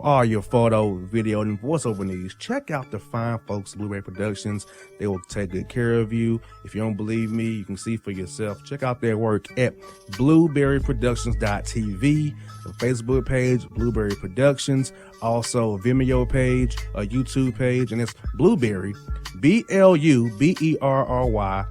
all your photo, video, and voiceover needs, check out the fine folks at Blueberry Productions. They will take good care of you. If you don't believe me, you can see for yourself. Check out their work at blueberryproductions.tv, the Facebook page, Blueberry Productions, also a Vimeo page, a YouTube page, and it's Blueberry, BLUBERRY,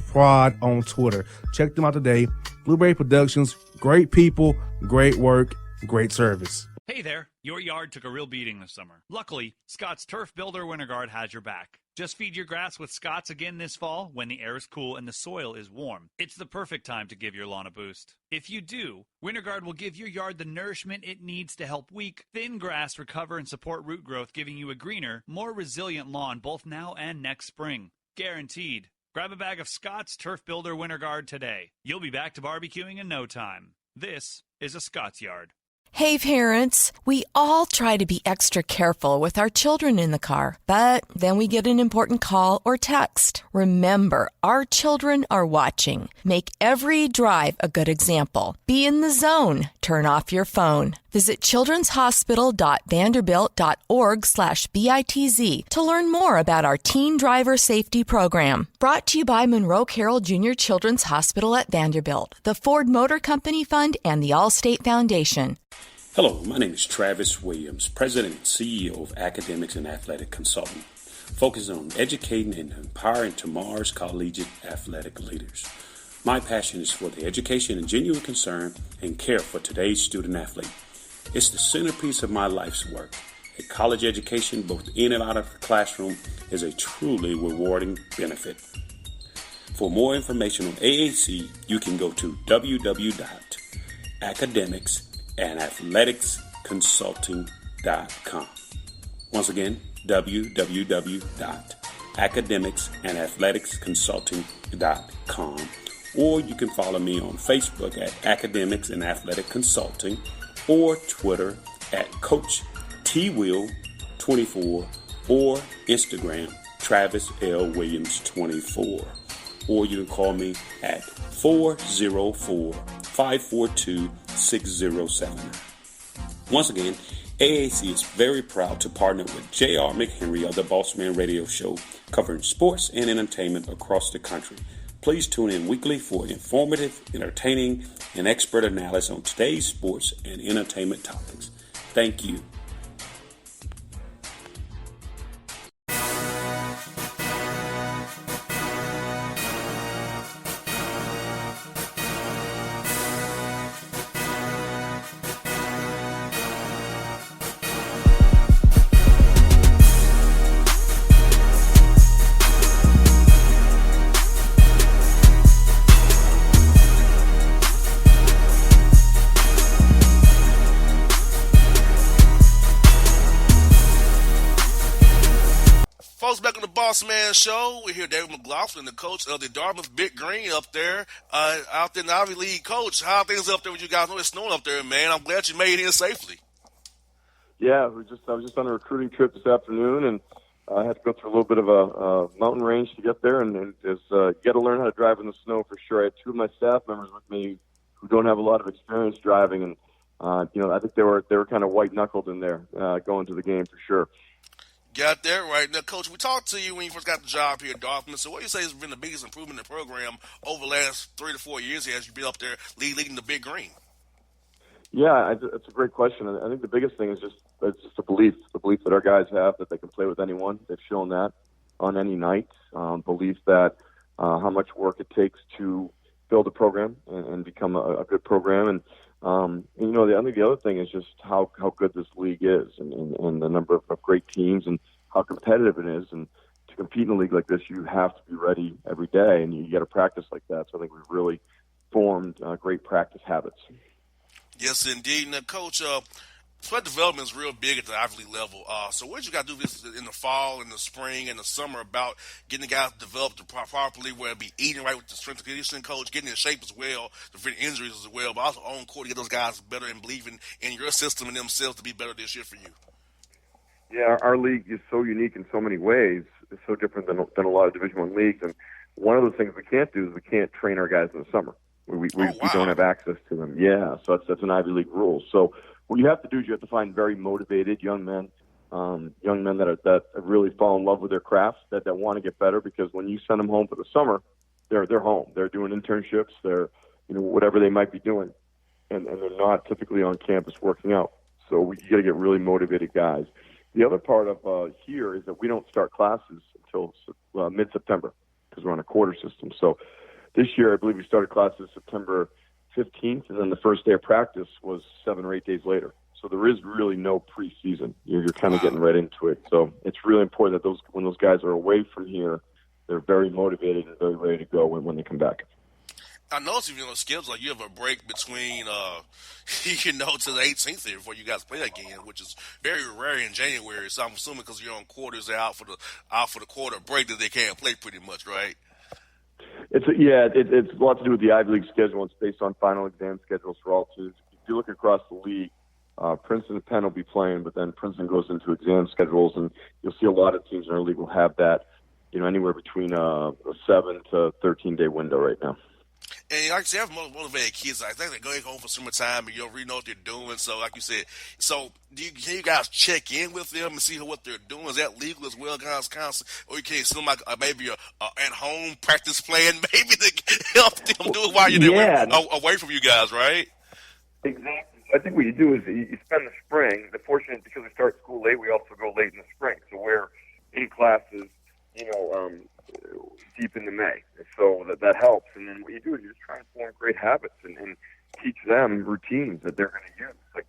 Prod on Twitter. Check them out today. Blueberry Productions, great people, great work, great service. Hey there, your yard took a real beating this summer. Luckily, Scott's Turf Builder Winter Guard has your back. Just feed your grass with Scott's again this fall when the air is cool and the soil is warm. It's the perfect time to give your lawn a boost. If you do, Winter Guard will give your yard the nourishment it needs to help weak, thin grass recover and support root growth, giving you a greener, more resilient lawn both now and next spring. Guaranteed. Grab a bag of Scott's Turf Builder Winter Guard today. You'll be back to barbecuing in no time. This is a Scott's Yard. Hey parents, we all try to be extra careful with our children in the car, but then we get an important call or text. Remember, our children are watching. Make every drive a good example. Be in the zone. Turn off your phone. Visit childrenshospital.vanderbilt.org/BITZ to learn more about our teen driver safety program. Brought to you by Monroe Carroll Jr. Children's Hospital at Vanderbilt, the Ford Motor Company Fund, and the Allstate Foundation. Hello, my name is Travis Williams, President and CEO of Academics and Athletic Consulting, focusing on educating and empowering tomorrow's collegiate athletic leaders. My passion is for the education and genuine concern and care for today's student athlete. It's the centerpiece of my life's work. A college education, both in and out of the classroom, is a truly rewarding benefit. For more information on AAC, you can go to www.academicsandathleticsconsulting.com. Once again, www.academicsandathleticsconsulting.com. Or you can follow me on Facebook at Academics and Athletic Consulting, or Twitter at Coach TWill24, or Instagram Travis L. Williams 24. Or you can call me at 404-542-6079. Once again, AAC is very proud to partner with J.R. McHenry of the Bossman Radio Show, covering sports and entertainment across the country. Please tune in weekly for informative, entertaining, and expert analysis on today's sports and entertainment topics. Thank you. Back on the Bossman Show. We're here, David McLaughlin, the coach of the Dartmouth Big Green up there, out there in the Ivy League. Coach, how are things up there with you guys? I know it's snowing up there, man. I'm glad you made it in safely. Yeah, I was just on a recruiting trip this afternoon, and I had to go through a little bit of a mountain range to get there, and you got to learn how to drive in the snow for sure. I had two of my staff members with me who don't have a lot of experience driving, and I think they were kind of white-knuckled in there going to the game for sure. Got that right. Now, Coach, we talked to you when you first got the job here at Dartmouth. So what do you say has been the biggest improvement in the program over the last 3 to 4 years as you've been up there leading the Big Green? Yeah, it's a great question. I think the biggest thing is just the belief that our guys have that they can play with anyone. They've shown that on any night. Belief that how much work it takes to build a program and become a good program. And I think the other thing is just how good this league is and the number of great teams and how competitive it is. And to compete in a league like this, you have to be ready every day, and you got to practice like that. So I think we've really formed great practice habits. Yes, indeed. Now, Coach, sweat development is real big at the Ivy League level. So what did you got to do this in the fall, in the spring, and the summer about getting the guys developed properly, whether it be eating right with the strength and conditioning coach, getting in shape as well, to prevent injuries as well, but also on court to get those guys better and believing in your system and themselves to be better this year for you? Yeah, our league is so unique in so many ways. It's so different than a lot of Division I leagues. And one of the things we can't do is we can't train our guys in the summer. We don't have access to them. Yeah, so that's an Ivy League rule. So what you have to do is you have to find very motivated young men that really fall in love with their crafts, that want to get better, because when you send them home for the summer, they're home. They're doing internships. They're, whatever they might be doing, and they're not typically on campus working out. So you got to get really motivated guys. The other part of here is that we don't start classes until mid-September because we're on a quarter system. So this year, I believe we started classes September 15th, and then the first day of practice was 7 or 8 days later. So there is really no preseason. You're kind of getting right into it. So it's really important that when those guys are away from here, they're very motivated and very ready to go when they come back. I noticed if the schedule, like you have a break between, to the 18th here before you guys play again, which is very rare in January. So I'm assuming because you're on quarters, they're out for the quarter break that they can't play pretty much, right? It's a lot to do with the Ivy League schedule. It's based on final exam schedules for all teams. If you look across the league, Princeton and Penn will be playing, but then Princeton goes into exam schedules, and you'll see a lot of teams in our league will have that, anywhere between a 7 to 13-day window right now. And like I said, I have motivated kids. I think they're going home for summertime, and you don't really know what they're doing. So, like you said, can you guys check in with them and see what they're doing? Is that legal as well, guys? Or you can't send them maybe a at-home practice plan, maybe to help them do it while you're there away from you guys, right? Exactly. I think what you do is you spend the spring. The fortunate because we start school late, we also go late in the spring. So we're in classes, deep into May. So that helps. And then what you do is you just try and form great habits and teach them routines that they're going to use. Like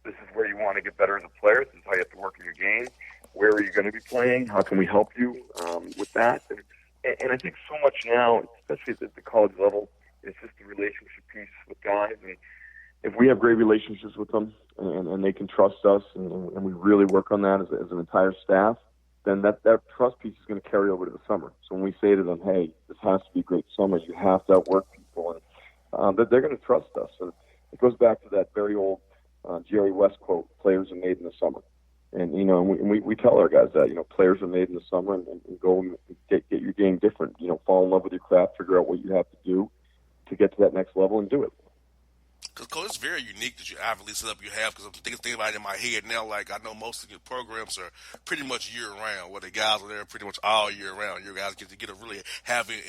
this is where you want to get better as a player. This is how you have to work in your game. Where are you going to be playing? How can we help you with that? And I think so much now, especially at the college level, it's just the relationship piece with guys. And if we have great relationships with them and they can trust us and we really work on that as an entire staff, then that trust piece is going to carry over to the summer. So when we say to them, hey, this has to be a great summer, you have to outwork people, and that they're going to trust us. And it goes back to that very old Jerry West quote, players are made in the summer. And, we tell our guys that, players are made in the summer and go and get your game different. Fall in love with your craft, figure out what you have to do to get to that next level and do it. Because, Coach, it's very unique that you Ivy League setup you have, because I'm thinking about it in my head now. Like, I know most of your programs are pretty much year-round, where the guys are there pretty much all year round. You guys get to really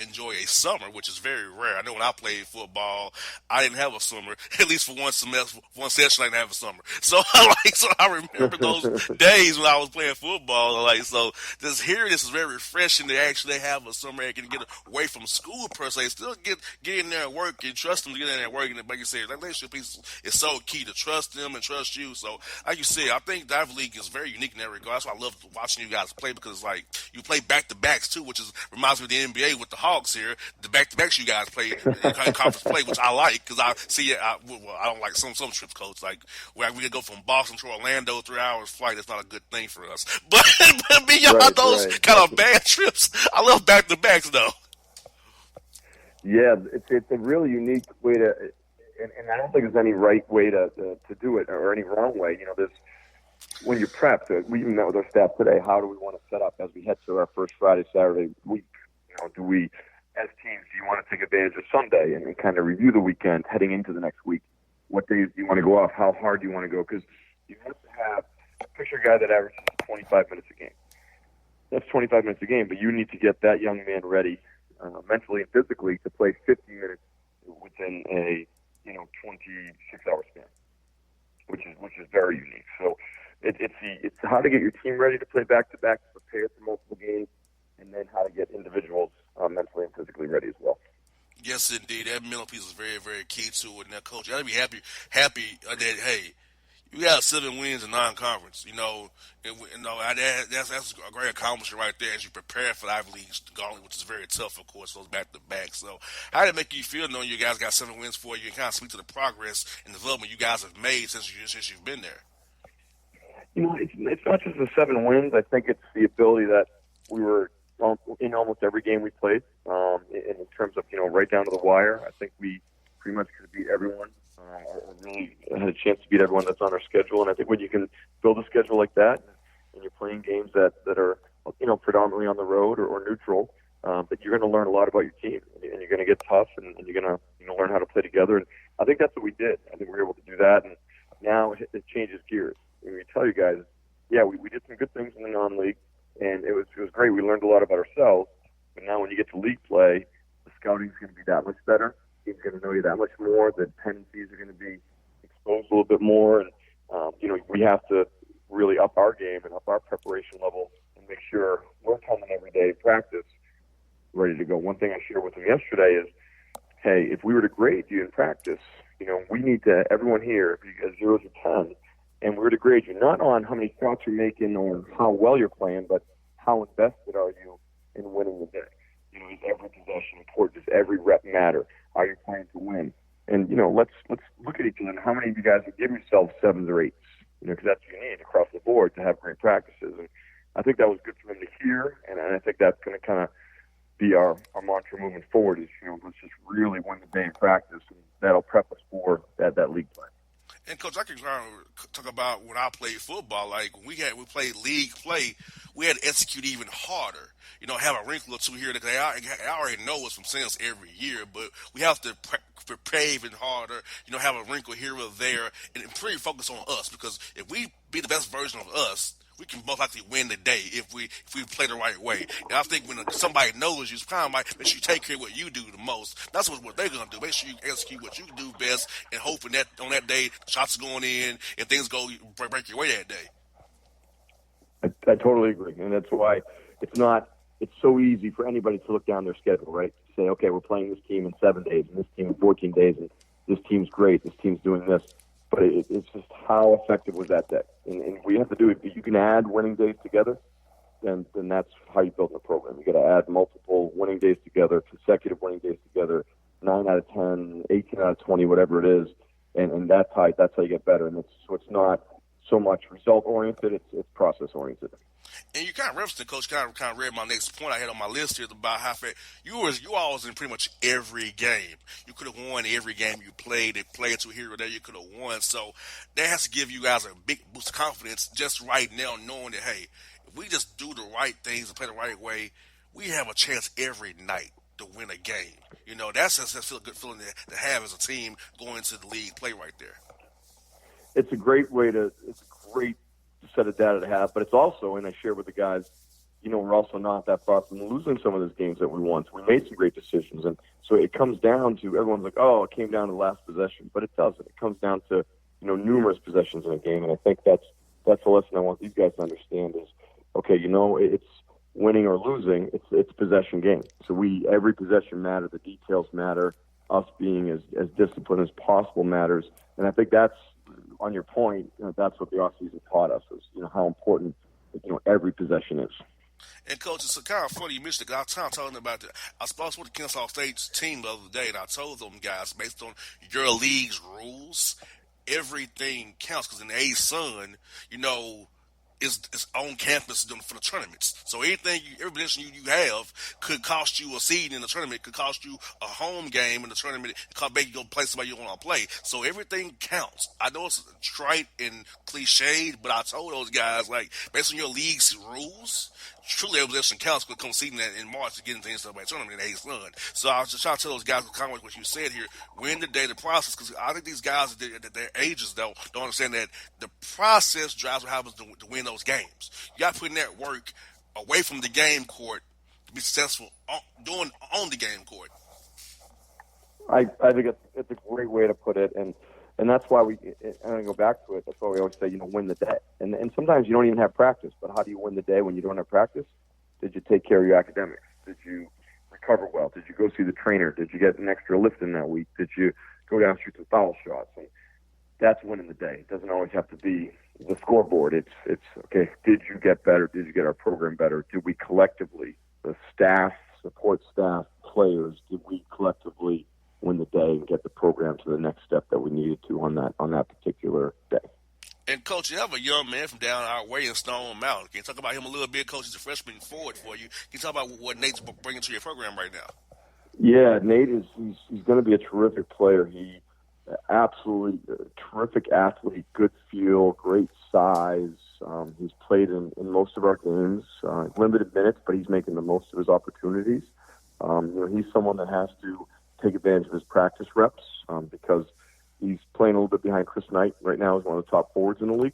enjoy a summer, which is very rare. I know when I played football, I didn't have a summer. At least for one semester, one session, I didn't have a summer. So I remember those days when I was playing football. So just hearing this is very refreshing to actually have a summer and get away from school, per se. Still get in there and work and trust them to get in there and work. And like you said, piece is so key to trust them and trust you. So, like you said, I think the Ivy League is very unique in that regard. That's why I love watching you guys play, because you play back-to-backs too, which reminds me of the NBA with the Hawks here. The back-to-backs you guys play in conference play, which I like, because I see it. I don't like some trips, Coach. Like where we could go from Boston to Orlando, 3 hours flight. That's not a good thing for us. But beyond those kind of bad trips, I love back-to-backs though. Yeah, it's a really unique way to. And I don't think there's any right way to do it or any wrong way. There's when you prep. We even met with our staff today. How do we want to set up as we head to our first Friday, Saturday week? Do we, as teams, do you want to take advantage of Sunday and kind of review the weekend heading into the next week? What days do you want to go off? How hard do you want to go? Because you have to have picture a guy that averages 25 minutes a game. That's 25 minutes a game, but you need to get that young man ready mentally and physically to play 50 minutes within a 26-hour span, which is very unique. So it's how to get your team ready to play back-to-back, to prepare for multiple games, and then how to get individuals mentally and physically ready as well. Yes, indeed. That mental piece is very, very key to it. Now, Coach, you got to be happy that, hey, you got 7 wins in non-conference. That's a great accomplishment right there as you prepare for the Ivy League gauntlet, which is very tough, of course, those back-to-back. So how did it make you feel knowing you guys got 7 wins for you, and kind of speak to the progress and development you guys have made since you've been there? It's not just the 7 wins. I think it's the ability that we were in almost every game we played, in terms of, right down to the wire. I think we pretty much could beat everyone. Really had a chance to beat everyone that's on our schedule. And I think when you can build a schedule like that, and you're playing games that are, predominantly on the road or neutral, that you're going to learn a lot about your team, and you're going to get tough, and you're going to learn how to play together. And I think that's what we did. I think we were able to do that. And Now it changes gears. And we tell you guys, yeah, we did some good things in the non-league, and it was great. We learned a lot about ourselves. But now when you get to league play, the scouting's going to be that much better. He's going to know you that much more. The tendencies are going to be exposed a little bit more, and we have to really up our game and up our preparation level and make sure we're coming every day in practice ready to go. One thing I shared with him yesterday is, hey, if we were to grade you in practice, we need to, everyone here, if you get 0 to 10, and we were to grade you not on how many shots you're making or how well you're playing, but how invested are you in winning the day? Is every possession important? Does every rep matter? Are you playing to win? And, let's look at each other. How many of you guys would give yourselves 7s or 8s? Because that's what you need across the board to have great practices. And I think that was good for him to hear, and I think that's going to kind of be our mantra moving forward is, let's just really win the day in practice, and that'll prep us for that league play. And, Coach, I can talk about when I played football. Like, when we played league play, we had to execute even harder. Have a wrinkle or two here. I already know it's from Sims every year, but we have to prepare even harder, have a wrinkle here or there, and pretty focus on us. Because if we be the best version of us, we can most likely win the day if we play the right way. And I think when somebody knows you, it's kind of like, make sure you take care of what you do the most. That's what they're going to do. Make sure you execute what you do best and hoping that on that day, shots are going in and things go break your way that day. I totally agree. And that's why it's so easy for anybody to look down their schedule, right? To say, okay, we're playing this team in 7 days and this team in 14 days and this team's great, this team's doing this. But it's just how effective was that day. And we have to do it. If you can add winning days together, then that's how you build a program. You got to add multiple winning days together, consecutive winning days together, 9 out of 10, 18 out of 20, whatever it is. And that's how you get better. And it's not so much result-oriented, it's process-oriented. And you kind of referenced it, Coach. Kind of read my next point I had on my list here about how you all was in pretty much every game. You could have won every game you played. They played to here or there, you could have won. So that has to give you guys a big boost of confidence just right now, knowing that, hey, if we just do the right things and play the right way, we have a chance every night to win a game. That's a good feeling to have as a team going into the league play right there. It's a great set of data to have, but it's also, and I share with the guys, we're also not that far from losing some of those games that we won. So we made some great decisions, and so it comes down to, everyone's like, oh, it came down to the last possession, but it doesn't. It comes down to numerous possessions in a game, and I think that's the lesson I want these guys to understand is, okay, it's winning or losing, it's possession game. So every possession matters, the details matter, us being as disciplined as possible matters, and I think that's, on your point, that's what the offseason taught us is, how important, every possession is. And, Coach, it's kind of funny you mentioned it. I was talking about that. I was supposed to with the Kennesaw State team the other day, and I told them guys, based on your league's rules, everything counts. Because in the A-Sun, is on campus for the tournaments. So every position you have could cost you a seed in the tournament, could cost you a home game in the tournament, could make you go play somebody you don't want to play. So everything counts. I know it's trite and cliched, but I told those guys, like, based on your league's rules, truly every position counts because come seeding that in March to get into the NCAA tournament in A-Sun. So I was just trying to tell those guys kind of like what you said here, win the day, the process, because I think these guys at their ages don't understand that the process drives what happens to win those games. You got to put in that work away from the game court to be successful on the game court. I think it's a great way to put it, and that's why I'm going to go back to it. That's why we always say, win the day. And sometimes you don't even have practice, but how do you win the day when you don't have practice? Did you take care of your academics? Did you recover well? Did you go see the trainer? Did you get an extra lift in that week? Did you go down and shoot some foul shots? And that's winning the day. It doesn't always have to be the scoreboard. It's okay, did you get better? Did you get our program better? Did we collectively, the staff, support staff, players, did we collectively win the day and get the program to the next step that we needed to on that particular day? And, Coach, you have a young man from down our way in Stone Mountain. Can you talk about him a little bit? Coach, he's a freshman forward for you. Can you talk about what Nate's bringing to your program right now? Yeah, Nate he's going to be a terrific player. He absolutely terrific athlete, good feel, great size. He's played in most of our games, limited minutes, but he's making the most of his opportunities. He's someone that has to take advantage of his practice reps because He's playing a little bit behind Chris Knight. Right now, he's one of the top forwards in the league.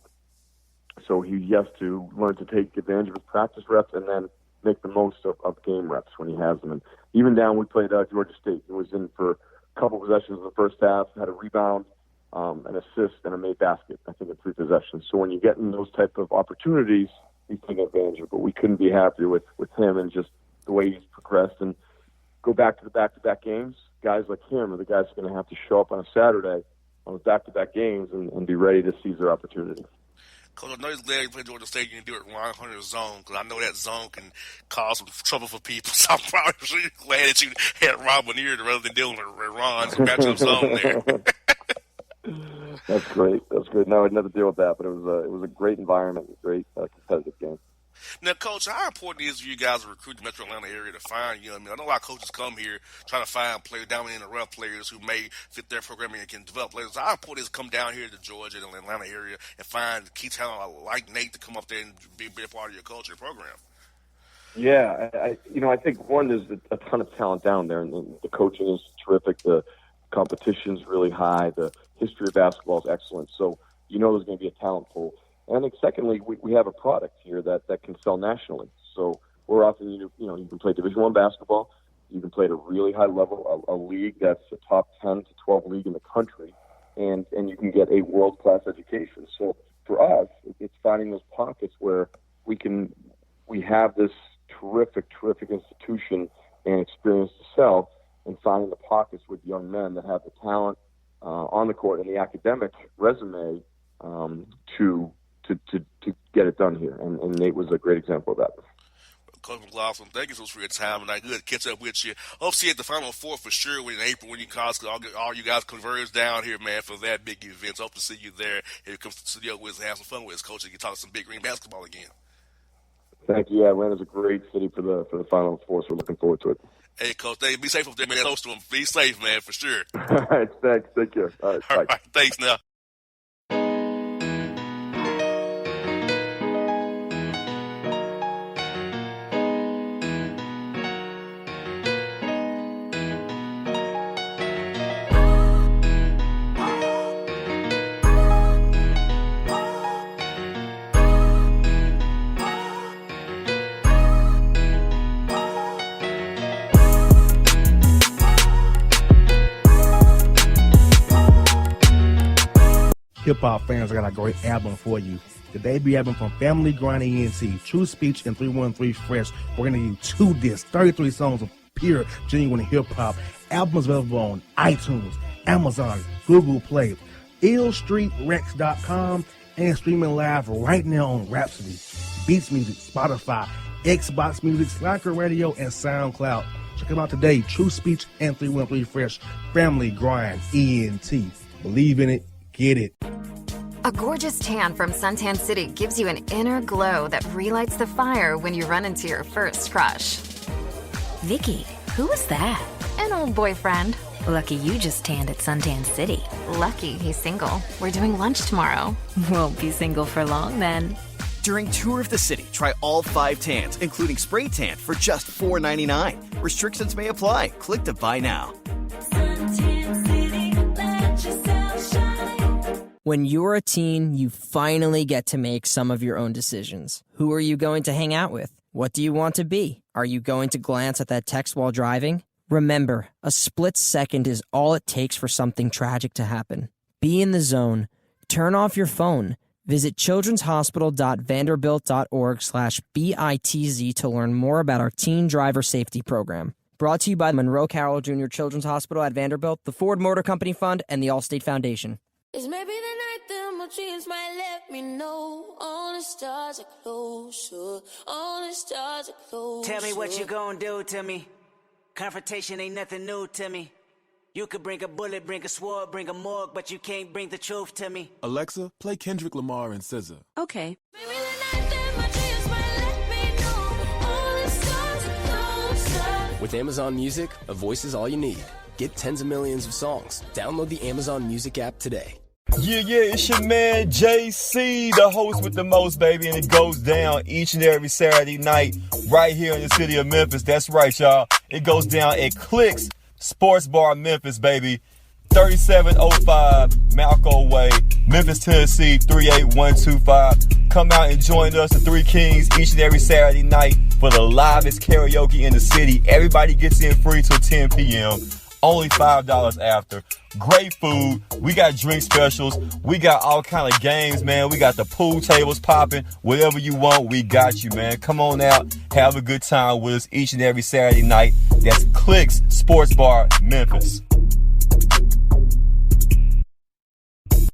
So he has to learn to take advantage of his practice reps and then make the most of game reps when he has them. And even down, we played Georgia State. He was in for a couple possessions in the first half, had a rebound, an assist, and a made basket, I think, in 3 possessions. So when you get in those type of opportunities, he's taking advantage of it. But we couldn't be happier with him and just the way he's progressed. And go back to the back-to-back games, guys like him are the guys who are going to have to show up on a Saturday on the back-to-back games and be ready to seize their opportunity. Coach, I know he's glad you play Georgia State. You can do it in Ron Hunter's zone, because I know that zone can cause some trouble for people. So I'm probably really glad that you had Ron Bonnier rather than dealing with Ron's matchup zone there. That's great. That's great. No, I'd never deal with that, but it was a great environment, a great competitive game. Now, Coach, how important is it for you guys to recruit the Metro Atlanta area to find, I know a lot of coaches come here trying to find players down in the rough players who may fit their programming and can develop players. How important is it to come down here to Georgia and the Atlanta area and find key talent like Nate to come up there and be a part of your culture and program? Yeah, I think one, there's a ton of talent down there, and the coaching is terrific. The competition's really high. The history of basketball is excellent. So there's going to be a talent pool. And I think secondly, we have a product here that can sell nationally. So we're offering you can play Division I basketball. You can play at a really high level, a league that's a top 10 to 12 league in the country, and you can get a world-class education. So for us, it's finding those pockets where we have this terrific institution and experience to sell, and finding the pockets with young men that have the talent on the court and the academic resume to get it done here. And Nate was a great example of that. Coach McLaughlin, thank you so much for your time, and I good to catch up with you. Hope to see you at the Final Four for sure in April when you cause all you guys converge down here, man, for that big event. Hope to see you there. Here comes to the studio with us and have some fun with us, Coach, and you talk some Big Green basketball again. Thank you. Yeah, Atlanta's a great city for the Final Four, so we're looking forward to it. Hey, Coach, be safe up there, man. Close to them. Be safe, man, for sure. All right, thanks. Take care. All right, all right, thanks now. Hip-hop fans, I got a great album for you. The debut album from Family Grind ENT, True Speech and 313 Fresh. We're going to give you 2 discs, 33 songs of pure, genuine hip-hop. Albums available on iTunes, Amazon, Google Play, illstreetrex.com, and streaming live right now on Rhapsody, Beats Music, Spotify, Xbox Music, Slacker Radio, and SoundCloud. Check them out today. True Speech and 313 Fresh. Family Grind ENT. Believe in it. Get it. A gorgeous tan from Suntan City gives you an inner glow that relights the fire when you run into your first crush. Vicky, who was that? An old boyfriend. Lucky you just tanned at Suntan City. Lucky he's single. We're doing lunch tomorrow. Won't be single for long then. During Tour of the City, try all 5 tans, including spray tan, for just $4.99. Restrictions may apply. Click to buy now. Suntan City, let yourself shine. When you're a teen, you finally get to make some of your own decisions. Who are you going to hang out with? What do you want to be? Are you going to glance at that text while driving? Remember, a split second is all it takes for something tragic to happen. Be in the zone. Turn off your phone. Visit childrenshospital.vanderbilt.org/BITZ to learn more about our teen driver safety program. Brought to you by Monroe Carroll Jr. Children's Hospital at Vanderbilt, the Ford Motor Company Fund, and the Allstate Foundation. It's maybe the night that my dreams might let me know. All the stars are closer. All the stars are closer. Tell me what you gonna do to me. Confrontation ain't nothing new to me. You could bring a bullet, bring a sword, bring a morgue, but you can't bring the truth to me. Alexa, play Kendrick Lamar and SZA. Okay. Maybe the night that my dreams might let me know. All the stars are closer. With Amazon Music, a voice is all you need. Get tens of millions of songs. Download the Amazon Music app today. Yeah, it's your man JC, the host with the most, baby, and it goes down each and every Saturday night right here in the city of Memphis. That's right, y'all. It goes down at Clicks Sports Bar Memphis, baby. 3705 Malco Way, Memphis, Tennessee 38125. Come out and join us at Three Kings each and every Saturday night for the livest karaoke in the city. Everybody gets in free till 10 p.m. Only $5 after. Great food. We got drink specials. We got all kind of games, man. We got the pool tables popping. Whatever you want, we got you, man. Come on out. Have a good time with us each and every Saturday night. That's Clicks Sports Bar, Memphis.